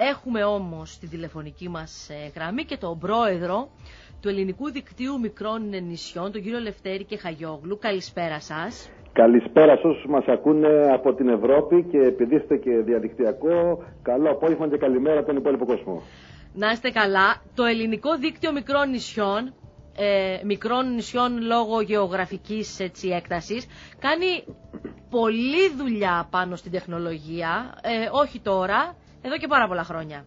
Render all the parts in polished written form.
Έχουμε όμως στην τηλεφωνική μας γραμμή και τον πρόεδρο του Ελληνικού Δικτύου Μικρών Νησιών, τον κύριο Λευτέρη Κεχαγιόγλου. Καλησπέρα σας. Καλησπέρα σε όσους μας ακούνε από την Ευρώπη και επειδή είστε και διαδικτυακό, καλό απόγευμα και καλημέρα από τον υπόλοιπο κόσμο. Να είστε καλά. Το Ελληνικό Δίκτυο Μικρών Νησιών λόγω γεωγραφικής έκτασης κάνει πολλή δουλειά πάνω στην τεχνολογία, όχι τώρα, εδώ και πάρα πολλά χρόνια.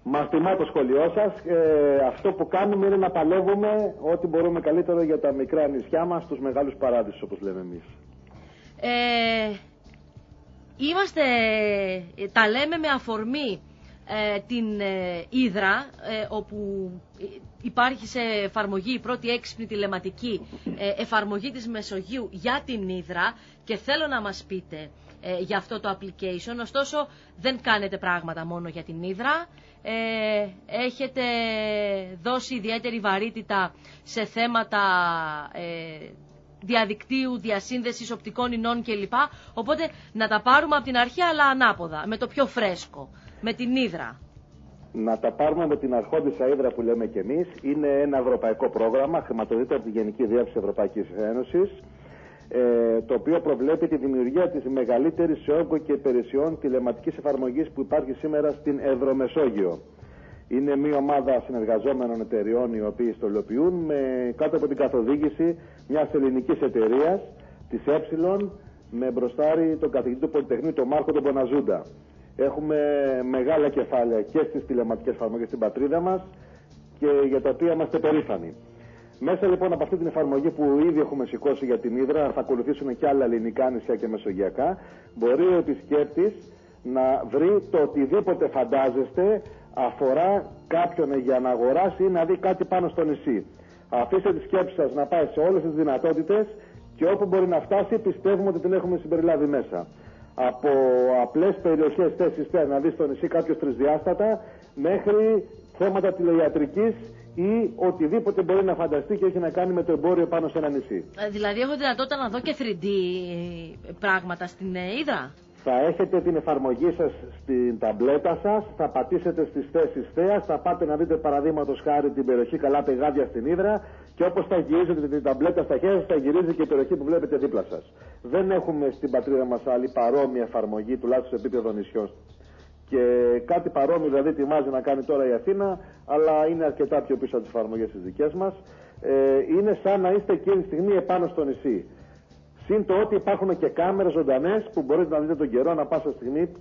Μας τιμά το σχολείο σας. Αυτό που κάνουμε είναι να παλεύουμε ό,τι μπορούμε καλύτερο για τα μικρά νησιά μας, τους μεγάλους παράδεισους όπως λέμε εμείς. Τα λέμε με αφορμή την Ύδρα, όπου υπάρχει σε εφαρμογή η πρώτη έξυπνη τηλεματική εφαρμογή της Μεσογείου για την Ύδρα και θέλω να μας πείτε για αυτό το application. Ωστόσο δεν κάνετε πράγματα μόνο για την Ύδρα, έχετε δώσει ιδιαίτερη βαρύτητα σε θέματα διαδικτύου, διασύνδεσης, οπτικών ινών κλπ. Οπότε να τα πάρουμε από την αρχή αλλά ανάποδα, με το πιο φρέσκο, με την Ύδρα. Να τα πάρουμε με την αρχόντισσα Ύδρα που λέμε και εμείς. Είναι ένα ευρωπαϊκό πρόγραμμα, χρηματοδοτείται από τη Γενική Διεύθυνση Ευρωπαϊκής Ένωσης, το οποίο προβλέπει τη δημιουργία της μεγαλύτερης σε όγκο και υπηρεσιών τηλεματικής εφαρμογής που υπάρχει σήμερα στην Ευρωμεσόγειο. Είναι μια ομάδα συνεργαζόμενων εταιριών οι οποίοι το υλοποιούν κάτω από την καθοδήγηση μιας ελληνικής εταιρείας, της με μπροστάρι τον καθηγητή του Πολυτεχνείου, τον Μάρκο τον Μποναζούντα. Έχουμε μεγάλα κεφάλαια και στις τηλεματικές εφαρμογές στην πατρίδα μας και για τα οποία είμαστε περήφανοι. Μέσα λοιπόν από αυτή την εφαρμογή που ήδη έχουμε σηκώσει για την Ύδρα, θα ακολουθήσουν και άλλα ελληνικά νησιά και μεσογειακά, μπορεί ο επισκέπτης να βρει το οτιδήποτε φαντάζεστε αφορά κάποιον για να αγοράσει ή να δει κάτι πάνω στο νησί. Αφήστε τη σκέψη σας να πάει σε όλες τις δυνατότητες και όπου μπορεί να φτάσει πιστεύουμε ότι την έχουμε συμπεριλάβει μέσα. Από απλές περιοχές θέσεις να δει στο νησί κάποιος τρισδιάστατα μέχρι θέματα τηλεϊατρικής ή οτιδήποτε μπορεί να φανταστεί και έχει να κάνει με το εμπόριο πάνω σε ένα νησί. Δηλαδή έχω δυνατότητα να δω και 3D πράγματα στην Ύδρα. Θα έχετε την εφαρμογή σας στην ταμπλέτα σας, θα πατήσετε στις θέσεις θέας, θα πάτε να δείτε παραδείγματος χάρη την περιοχή καλά πεγάδια στην Ύδρα και όπως θα γυρίζετε την ταμπλέτα στα χέρια σας θα γυρίζει και η περιοχή που βλέπετε δίπλα σας. Δεν έχουμε στην πατρίδα μας άλλη παρόμοια εφαρμογή, τουλάχιστον σε επίπεδο νησιών. Και κάτι παρόμοιο δηλαδή ετοιμάζει να κάνει τώρα η Αθήνα, αλλά είναι αρκετά πιο πίσω από τις εφαρμογές τις δικές μας. Είναι σαν να είστε εκείνη τη στιγμή επάνω στο νησί. Συν το ότι υπάρχουν και κάμερες ζωντανές που μπορείτε να δείτε τον καιρό ανά πάσα στιγμή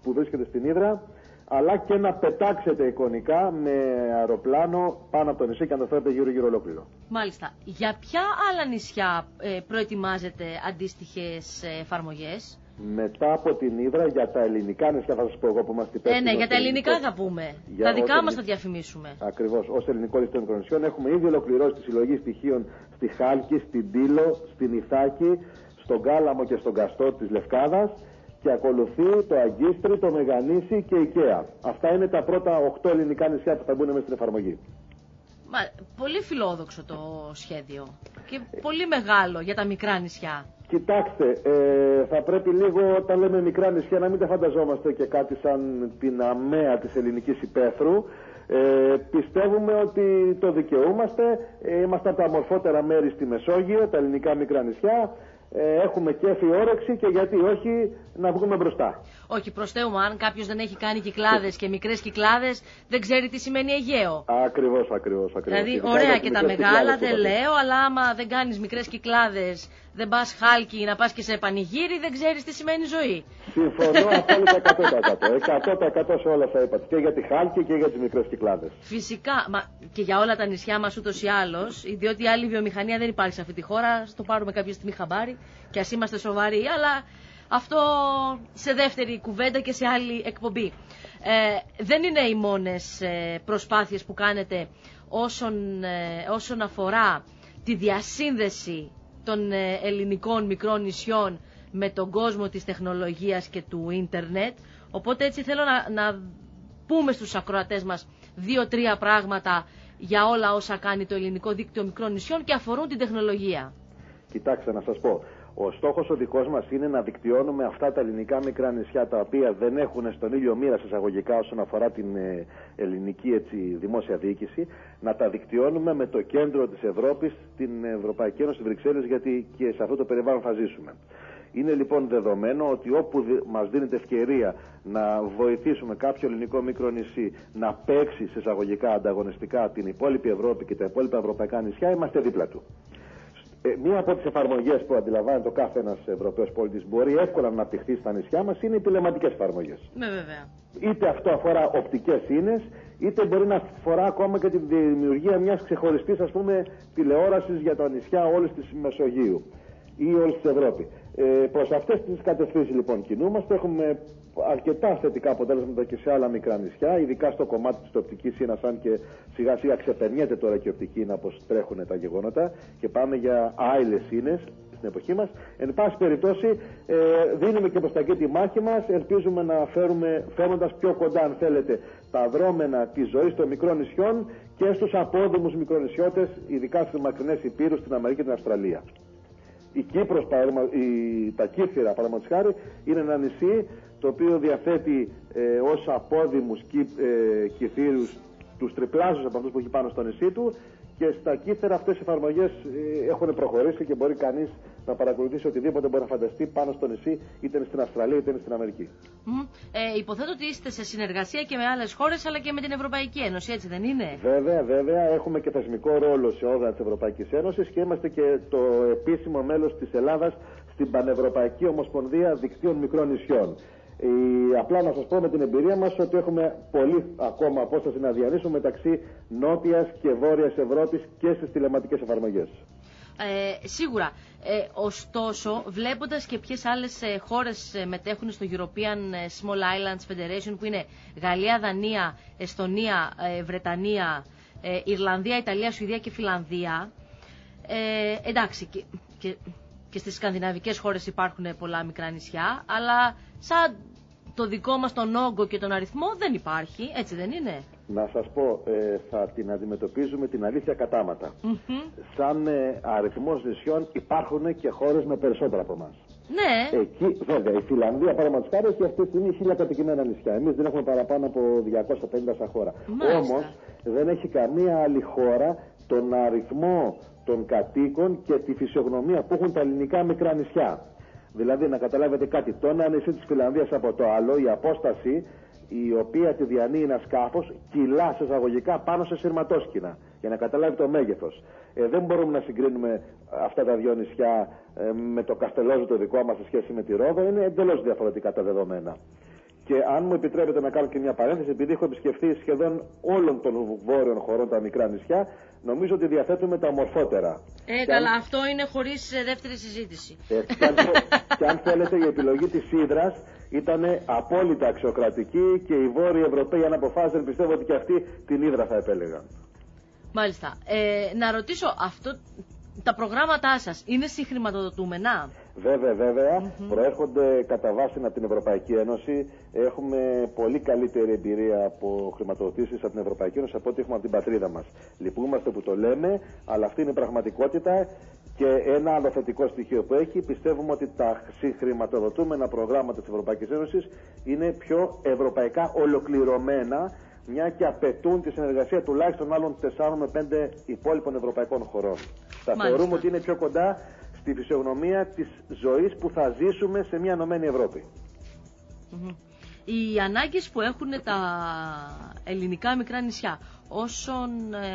που βρίσκεται στην Ύδρα, αλλά και να πετάξετε εικονικά με αεροπλάνο πάνω από το νησί και να το φέρετε γύρω-γύρω ολόκληρο. Μάλιστα. Για ποια άλλα νησιά προετοιμάζετε αντίστοιχες εφαρμογές? Μετά από την Ύδρα, για τα ελληνικά νησιά θα σας πω εγώ που είμαστε υπεύθυνοι. Ναι, για τα ελληνικά θα πούμε. Τα δικά μας θα διαφημίσουμε. Ακριβώς. Ως Ελληνικό Δίκτυο Μικρών Νησιών έχουμε ήδη ολοκληρώσει τη συλλογή στοιχείων στη Χάλκη, στην Τήλο, στην Ιθάκη, στον Κάλαμο και στον Καστό της Λευκάδας και ακολουθεί το Αγκίστρι, το Μεγανήσι και η Καία. Αυτά είναι τα πρώτα 8 ελληνικά νησιά που θα μπουν μέσα στην εφαρμογή. Πολύ φιλόδοξο το σχέδιο και πολύ μεγάλο για τα μικρά νησιά. Κοιτάξτε, θα πρέπει λίγο όταν λέμε μικρά νησιά να μην τα φανταζόμαστε και κάτι σαν την αμαία της ελληνικής υπαίθρου. Πιστεύουμε ότι το δικαιούμαστε, είμαστε από τα μορφότερα μέρη στη Μεσόγειο, τα ελληνικά μικρά νησιά. Έχουμε κέφι, όρεξη και γιατί όχι να βγούμε μπροστά. Όχι, προς Θεού, αν κάποιος δεν έχει κάνει κυκλάδες και μικρές κυκλάδες, δεν ξέρει τι σημαίνει Αιγαίο. Ακριβώς. Δηλαδή, ωραία και τα μεγάλα δεν λέω, αλλά άμα δεν κάνεις μικρές κυκλάδες, δεν πας Χάλκι να πας και σε πανηγύρι, δεν ξέρεις τι σημαίνει ζωή. Συμφωνώ απόλυτα 100%. 100% σε όλα αυτά είπατε. Και για τη Χάλκι και για τις μικρές κυκλάδες. Φυσικά, και για όλα τα νησιά μας ούτως ή άλλως, διότι άλλη βιομηχανία δεν υπάρχει σε αυτή τη χώρα, στο πάρουμε κάποια στιγμή χαμπάρι και ας είμαστε σοβαροί, αλλά αυτό σε δεύτερη κουβέντα και σε άλλη εκπομπή. Δεν είναι οι μόνες προσπάθειες που κάνετε όσον αφορά τη διασύνδεση των ελληνικών μικρών νησιών με τον κόσμο της τεχνολογίας και του ίντερνετ. Οπότε έτσι θέλω να πούμε στους ακροατές μας 2-3 πράγματα για όλα όσα κάνει το Ελληνικό Δίκτυο Μικρών Νησιών και αφορούν την τεχνολογία. Κοιτάξτε να σας πω, Ο στόχος ο δικός μας είναι να δικτυώνουμε αυτά τα ελληνικά μικρά νησιά, τα οποία δεν έχουν στον ήλιο μοίρας εισαγωγικά όσον αφορά την ελληνική δημόσια διοίκηση, να τα δικτυώνουμε με το κέντρο της Ευρώπης, την Ευρωπαϊκή Ένωση Βρυξέλλες, γιατί και σε αυτό το περιβάλλον θα ζήσουμε. Είναι λοιπόν δεδομένο ότι όπου μας δίνεται ευκαιρία να βοηθήσουμε κάποιο ελληνικό μικρό νησί να παίξει σε εισαγωγικά ανταγωνιστικά την υπόλοιπη Ευρώπη και τα υπόλοιπα ευρωπαϊκά νησιά, είμαστε δίπλα του. Μία από τις εφαρμογές που αντιλαμβάνεται ο κάθε ένας Ευρωπαίος πολίτης μπορεί εύκολα να αναπτυχθεί στα νησιά μας είναι οι τηλεματικές εφαρμογές. Ναι, βέβαια. Είτε αυτό αφορά οπτικές ίνες, είτε μπορεί να αφορά ακόμα και τη δημιουργία μιας ξεχωριστής, ας πούμε, τηλεόρασης για τα νησιά όλης της Μεσογείου ή όλης της Ευρώπη. Προς αυτές τις κατευθύνσεις λοιπόν κινούμαστε. Έχουμε αρκετά θετικά αποτέλεσματα και σε άλλα μικρά νησιά, ειδικά στο κομμάτι της οπτικής ίνας, αν και σιγά σιγά ξεπερνιέται τώρα και η οπτική ήνα όπως τρέχουν τα γεγονότα και πάμε για άειλες ίνες στην εποχή μας. Εν πάση περιπτώσει, δίνουμε και προς τα εκεί τη μάχη μας. Ελπίζουμε να φέρνοντας πιο κοντά, αν θέλετε, τα δρόμενα της ζωής των μικρών νησιών και στους απόδημους μικρονησιώτες, ειδικά στις μακρινές υπήρους, στην Αμερική και την Αυστραλία. Η Κύπρος, τα Κύθυρα, παραδείγματος χάρη, είναι ένα νησί το οποίο διαθέτει ως απόδημους Κυθύρους τους τριπλάσιους από αυτούς που έχει πάνω στο νησί του, και στα Κύθυρα αυτές οι εφαρμογές έχουν προχωρήσει και μπορεί κανείς να παρακολουθήσει οτιδήποτε μπορεί να φανταστεί πάνω στο νησί, είτε είναι στην Αυστραλία είτε είναι στην Αμερική. Υποθέτω ότι είστε σε συνεργασία και με άλλες χώρες αλλά και με την Ευρωπαϊκή Ένωση, έτσι δεν είναι? Βέβαια. Έχουμε και θεσμικό ρόλο σε όργανα της Ευρωπαϊκής Ένωσης και είμαστε και το επίσημο μέλος της Ελλάδας στην Πανευρωπαϊκή Ομοσπονδία Δικτύων Μικρών Νησιών. Απλά να σας πω με την εμπειρία μας ότι έχουμε πολύ ακόμα απόσταση να διανύσουμε μεταξύ Νότιας και Βόρειας Ευρώπης και στις τηλεματικές εφαρμογές. Σίγουρα. Ωστόσο, βλέποντας και ποιες άλλες χώρες μετέχουν στο European Small Islands Federation, που είναι Γαλλία, Δανία, Εστονία, Βρετανία, Ιρλανδία, Ιταλία, Σουηδία και Φιλανδία, εντάξει, και στις σκανδιναβικές χώρες υπάρχουν πολλά μικρά νησιά, αλλά σαν το δικό μας τον όγκο και τον αριθμό δεν υπάρχει, έτσι δεν είναι? Να σας πω, θα την αντιμετωπίζουμε την αλήθεια κατάματα. Σαν αριθμός νησιών υπάρχουν και χώρες με περισσότερα από εμάς. Ναι. Εκεί, βέβαια, η Φιλανδία, παραδείγματος χάρη, έχει αυτή τη στιγμή 1000 κατοικημένα νησιά. Εμείς δεν έχουμε παραπάνω από 250 σαν χώρα. Όμως δεν έχει καμία άλλη χώρα τον αριθμό των κατοίκων και τη φυσιογνωμία που έχουν τα ελληνικά μικρά νησιά. Δηλαδή, να καταλάβετε κάτι, το ένα νησί της Φιλανδίας από το άλλο, η απόσταση η οποία τη διανύει ένα σκάφος κιλά σε εισαγωγικά πάνω σε σειρματόσκηνα, για να καταλάβει το μέγεθος. Δεν μπορούμε να συγκρίνουμε αυτά τα δύο νησιά με το Καστελόζο το δικό μας σε σχέση με τη Ρόδο, είναι εντελώς διαφορετικά τα δεδομένα. Και αν μου επιτρέπετε να κάνω και μια παρένθεση, επειδή έχω επισκεφθεί σχεδόν όλων των βόρειων χωρών τα μικρά νησιά, νομίζω ότι διαθέτουμε τα ομορφότερα. Καλά, αυτό είναι χωρίς δεύτερη συζήτηση. Και αν θέλετε, η επιλογή της Ύδρας ήταν απόλυτα αξιοκρατική και οι Βόρειοι Ευρωπαίοι, αν αποφάσισαν, πιστεύω ότι και αυτοί την Ύδρα θα επέλεγαν. Μάλιστα. Να ρωτήσω, τα προγράμματά σας είναι συγχρηματοδοτούμενα? Βέβαια. Προέρχονται κατά βάση από την Ευρωπαϊκή Ένωση. Έχουμε πολύ καλύτερη εμπειρία από χρηματοδοτήσεις από την Ευρωπαϊκή Ένωση από ό,τι έχουμε από την πατρίδα μας. Λυπούμαστε που το λέμε, αλλά αυτή είναι η πραγματικότητα. Και ένα άλλο θετικό στοιχείο που έχει, πιστεύουμε ότι τα συγχρηματοδοτούμενα προγράμματα της Ευρωπαϊκής Ένωσης είναι πιο ευρωπαϊκά ολοκληρωμένα, μια και απαιτούν τη συνεργασία τουλάχιστον άλλων 4 με 5 υπόλοιπων ευρωπαϊκών χωρών. Θα θεωρούμε ότι είναι πιο κοντά στη φυσιογνωμία της ζωής που θα ζήσουμε σε μια ενωμένη Ευρώπη. Οι ανάγκες που έχουν τα ελληνικά μικρά νησιά όσον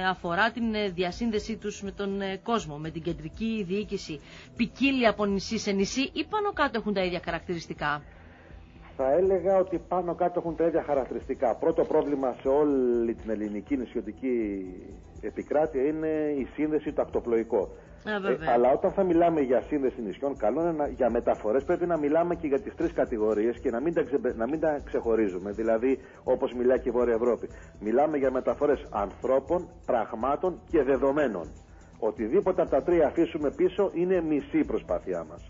αφορά την διασύνδεσή τους με τον κόσμο, με την κεντρική διοίκηση, ποικίλει από νησί σε νησί ή πάνω κάτω έχουν τα ίδια χαρακτηριστικά? Θα έλεγα ότι πάνω κάτω έχουν τα ίδια χαρακτηριστικά. Πρώτο πρόβλημα σε όλη την ελληνική νησιωτική επικράτεια είναι η σύνδεση, το ακτοπλοϊκό. Αλλά όταν θα μιλάμε για σύνδεση νησιών, καλό είναι για μεταφορές πρέπει να μιλάμε και για τις 3 κατηγορίες και να μην τα ξεχωρίζουμε. Δηλαδή, όπως μιλάει και η Βόρεια Ευρώπη, μιλάμε για μεταφορές ανθρώπων, πραγμάτων και δεδομένων. Οτιδήποτε από τα 3 αφήσουμε πίσω είναι μισή προσπάθειά μας.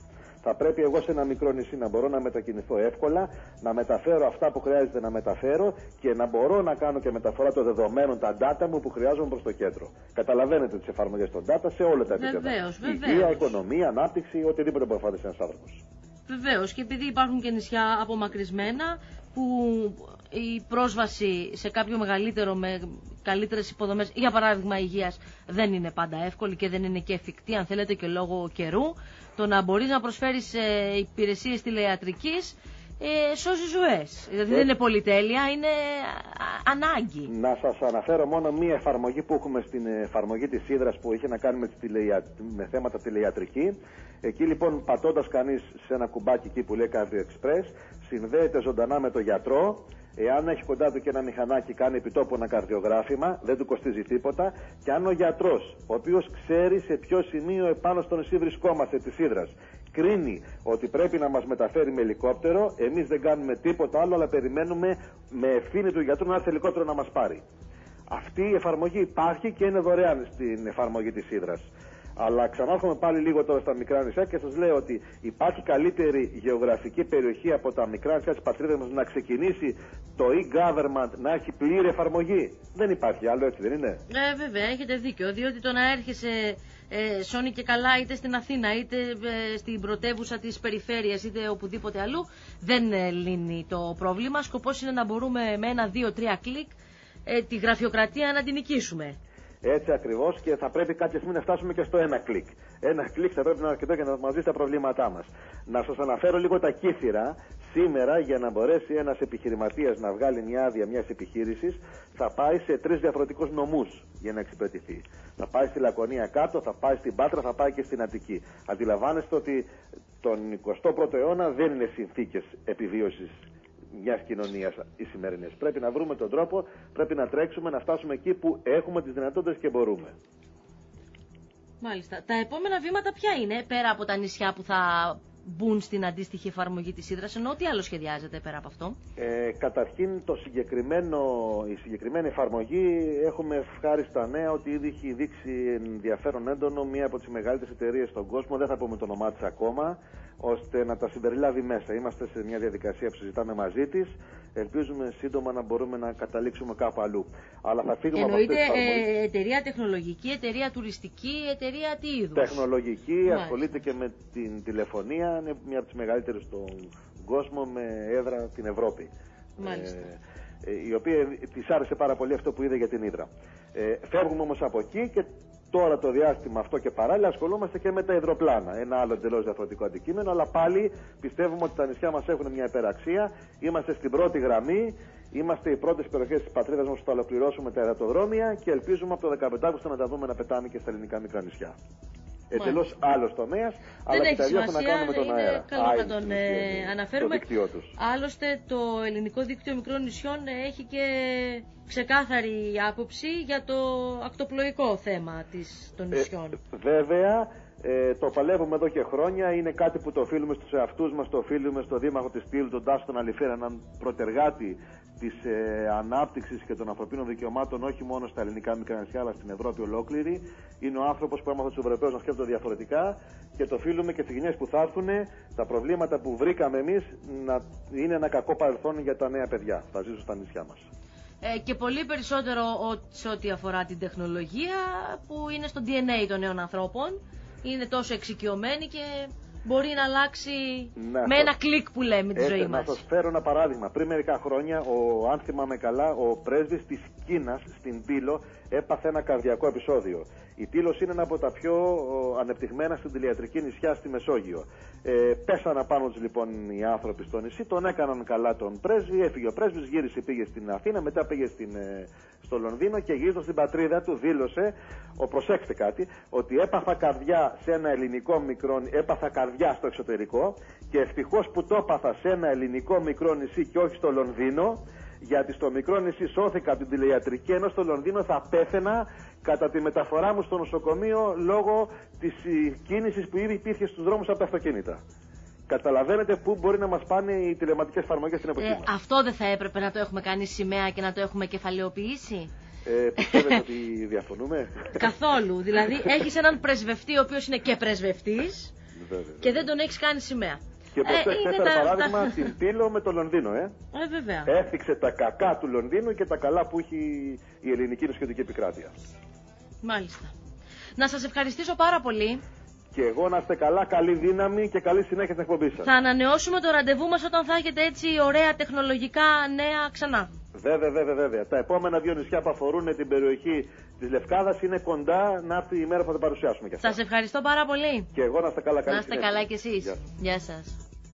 Θα πρέπει εγώ σε ένα μικρό νησί να μπορώ να μετακινηθώ εύκολα, να μεταφέρω αυτά που χρειάζεται να μεταφέρω και να μπορώ να κάνω και μεταφορά των δεδομένων, τα data μου που χρειάζομαι προς το κέντρο. Καταλαβαίνετε τις εφαρμογές των data σε όλα τα επίπεδα. Βεβαίως. Υγεία, οικονομία, ανάπτυξη, οτιδήποτε μπορεί να φανταστεί ένας άνθρωπος. Βεβαίως, και επειδή υπάρχουν και νησιά απομακρυσμένα που η πρόσβαση σε κάποιο μεγαλύτερο με καλύτερες υποδομές, για παράδειγμα υγείας, δεν είναι πάντα εύκολη και δεν είναι και εφικτή, αν θέλετε, και λόγω καιρού, το να μπορείς να προσφέρεις υπηρεσίες τηλεϊατρικής σώζει ζωές. Δηλαδή δεν είναι πολυτέλεια, είναι ανάγκη. Να σας αναφέρω μόνο μία εφαρμογή που έχουμε στην εφαρμογή της Ύδρας που είχε να κάνει με θέματα τηλεϊατρική. Εκεί λοιπόν, πατώντας κανείς σε ένα κουμπάκι εκεί που λέει Cardio Express, συνδέεται ζωντανά με το γιατρό. Εάν έχει κοντά του και ένα μηχανάκι, κάνει επιτόπου ένα καρδιογράφημα, δεν του κοστίζει τίποτα. Και αν ο γιατρός, ο οποίος ξέρει σε ποιο σημείο επάνω στο νησί βρισκόμαστε της Ύδρας, κρίνει ότι πρέπει να μας μεταφέρει με ελικόπτερο, εμείς δεν κάνουμε τίποτα άλλο, αλλά περιμένουμε με ευθύνη του γιατρού να έρθει ελικόπτερο να μας πάρει. Αυτή η εφαρμογή υπάρχει και είναι δωρεάν στην εφαρμογή της Ύδρας. Αλλά ξανάρχομαι πάλι λίγο τώρα στα μικρά νησιά και σας λέω ότι υπάρχει καλύτερη γεωγραφική περιοχή από τα μικρά νησιά της πατρίδας μας να ξεκινήσει το e-government να έχει πλήρη εφαρμογή. Δεν υπάρχει άλλο, έτσι δεν είναι? Βέβαια, έχετε δίκιο, διότι το να έρχεσαι σώνει και καλά είτε στην Αθήνα είτε στην πρωτεύουσα της περιφέρειας είτε οπουδήποτε αλλού δεν λύνει το πρόβλημα. Σκοπός είναι να μπορούμε με 1, 2, 3 κλικ τη γραφειοκρατία να την νικήσουμε. Έτσι ακριβώς, και θα πρέπει κάποια στιγμή να φτάσουμε και στο ένα κλικ. Ένα κλικ θα πρέπει να είναι αρκετό για να μας δει τα προβλήματά μας. Να σας αναφέρω λίγο τα κύθυρα. Σήμερα, για να μπορέσει ένας επιχειρηματίας να βγάλει μια άδεια μιας επιχείρησης, θα πάει σε 3 διαφορετικούς νομούς για να εξυπηρετηθεί. Θα πάει στη Λακωνία κάτω, θα πάει στην Πάτρα, θα πάει και στην Αττική. Αντιλαμβάνεστε ότι τον 21ο αιώνα δεν είναι συνθήκες επιβίωσης μιας κοινωνίας οι σημερινές. Πρέπει να βρούμε τον τρόπο, πρέπει να τρέξουμε, να φτάσουμε εκεί που έχουμε τις δυνατότητες και μπορούμε. Μάλιστα. Τα επόμενα βήματα ποια είναι, πέρα από τα νησιά που θα μπουν στην αντίστοιχη εφαρμογή της Ύδρας, ενώ τι άλλο σχεδιάζεται πέρα από αυτό? Καταρχήν η συγκεκριμένη εφαρμογή, έχουμε ευχάριστα νέα ότι ήδη έχει δείξει ενδιαφέρον έντονο μία από τις μεγαλύτερες εταιρείες στον κόσμο, δεν θα πούμε το όνομά της ακόμα, ώστε να τα συμπεριλάβει μέσα. Είμαστε σε μια διαδικασία που συζητάμε μαζί της. Ελπίζουμε σύντομα να μπορούμε να καταλήξουμε κάπου αλλού. Αλλά θα φύγουμε από αυτές τις εφαρμογές. Εταιρεία τεχνολογική, εταιρεία τουριστική, εταιρεία τι είδους? Τεχνολογική, Μάλιστα. ασχολείται και με την τηλεφωνία, είναι μια από τις μεγαλύτερες στον κόσμο με έδρα την Ευρώπη. Μάλιστα. Η οποία της άρεσε πάρα πολύ αυτό που είδε για την Ύδρα. Φεύγουμε όμως από εκεί και τώρα το διάστημα αυτό και παράλληλα ασχολούμαστε και με τα υδροπλάνα. Ένα άλλο εντελώς διαφορετικό αντικείμενο, αλλά πάλι πιστεύουμε ότι τα νησιά μας έχουν μια υπεραξία. Είμαστε στην πρώτη γραμμή, είμαστε οι πρώτες περιοχές της πατρίδας μας που θα ολοκληρώσουμε τα υδατοδρόμια και ελπίζουμε από το 15 Αύγουστο να τα δούμε να πετάμε και στα ελληνικά μικρά νησιά. Εντελώς άλλος τομέας, αλλά και τα δύο έχουν να κάνουν με τον αέρα. Καλό να τον αναφέρουμε. Το δίκτυό τους. Άλλωστε το ελληνικό δίκτυο μικρών νησιών έχει και ξεκάθαρη άποψη για το ακτοπλοϊκό θέμα των νησιών. Βέβαια, το παλεύουμε εδώ και χρόνια. Είναι κάτι που το οφείλουμε στους εαυτούς μας, το οφείλουμε στο Δήμαρχο της Πύλου, τον Τάσο τον Αλιφέρα, έναν πρωτεργάτη της ανάπτυξης και των ανθρωπίνων δικαιωμάτων, όχι μόνο στα ελληνικά μικρά νησιά, αλλά στην Ευρώπη ολόκληρη. Είναι ο άνθρωπος που έμαθε τους Ευρωπαίους να σκέφτονται διαφορετικά και το οφείλουμε και στις γενιές που θα έρθουν. Τα προβλήματα που βρήκαμε εμείς να είναι ένα κακό παρελθόν για τα νέα παιδιά. Θα ζήσουν στα νησιά μας. Και πολύ περισσότερο σε ό,τι αφορά την τεχνολογία που είναι στο DNA των νέων ανθρώπων. Είναι τόσο εξοικειωμένοι και μπορεί να αλλάξει με ένα κλικ που λέμε τη ζωή μας. Να σας φέρω ένα παράδειγμα. Πριν μερικά χρόνια, αν θυμάμαι καλά, ο πρέσβης της Κίνας στην Τήλο έπαθε ένα καρδιακό επεισόδιο. Η Τήλος είναι ένα από τα πιο ανεπτυγμένα στην τηλεϊατρική νησιά στη Μεσόγειο. Πέσανε πάνω τους λοιπόν οι άνθρωποι στο νησί, τον έκαναν καλά τον πρέσβη, έφυγε ο πρέσβης, γύρισε, πήγε στην Αθήνα, μετά πήγε στο Λονδίνο και γύρω στην πατρίδα του δήλωσε, προσέξτε κάτι, ότι έπαθα καρδιά σε ένα ελληνικό μικρό, έπαθα καρδιά στο εξωτερικό και ευτυχώς που το έπαθα σε ένα ελληνικό μικρό νησί και όχι στο Λονδίνο, γιατί στο μικρό νησί σώθηκα από την τηλεϊατρική, ενώ στο Λονδίνο θα πέθαινα κατά τη μεταφορά μου στο νοσοκομείο λόγω της κίνησης που ήδη υπήρχε στους δρόμους από τα αυτοκίνητα. Καταλαβαίνετε πού μπορεί να μας πάνε οι τηλεματικές εφαρμογές στην εποχή μας. Αυτό δεν θα έπρεπε να το έχουμε κάνει σημαία και να το έχουμε κεφαλαιοποιήσει? Πιστεύετε ότι διαφωνούμε? Καθόλου. Δηλαδή έχεις έναν πρεσβευτή ο οποίος είναι και πρεσβευτής, Και δεν τον έχεις κάνει σημαία. Και προχθές έφερα παράδειγμα την Πύλο με το Λονδίνο. Βέβαια. Έθιξε τα κακά του Λονδίνου και τα καλά που έχει η ελληνική νοσοκομική επικράτεια. Μάλιστα. Να σας ευχαριστήσω πάρα πολύ. Και εγώ να είστε καλά, καλή δύναμη και καλή συνέχεια στην εκπομπή σας. Θα ανανεώσουμε το ραντεβού μας όταν θα έχετε έτσι ωραία τεχνολογικά νέα ξανά. Βέβαια. Τα επόμενα 2 νησιά που αφορούν την περιοχή της Λευκάδας είναι κοντά να έρθει η μέρα που θα τα παρουσιάσουμε και αυτά. Σας ευχαριστώ πάρα πολύ. Και εγώ να είστε καλά, καλή συνέχεια. Να είστε καλά κι εσείς. Γεια σας.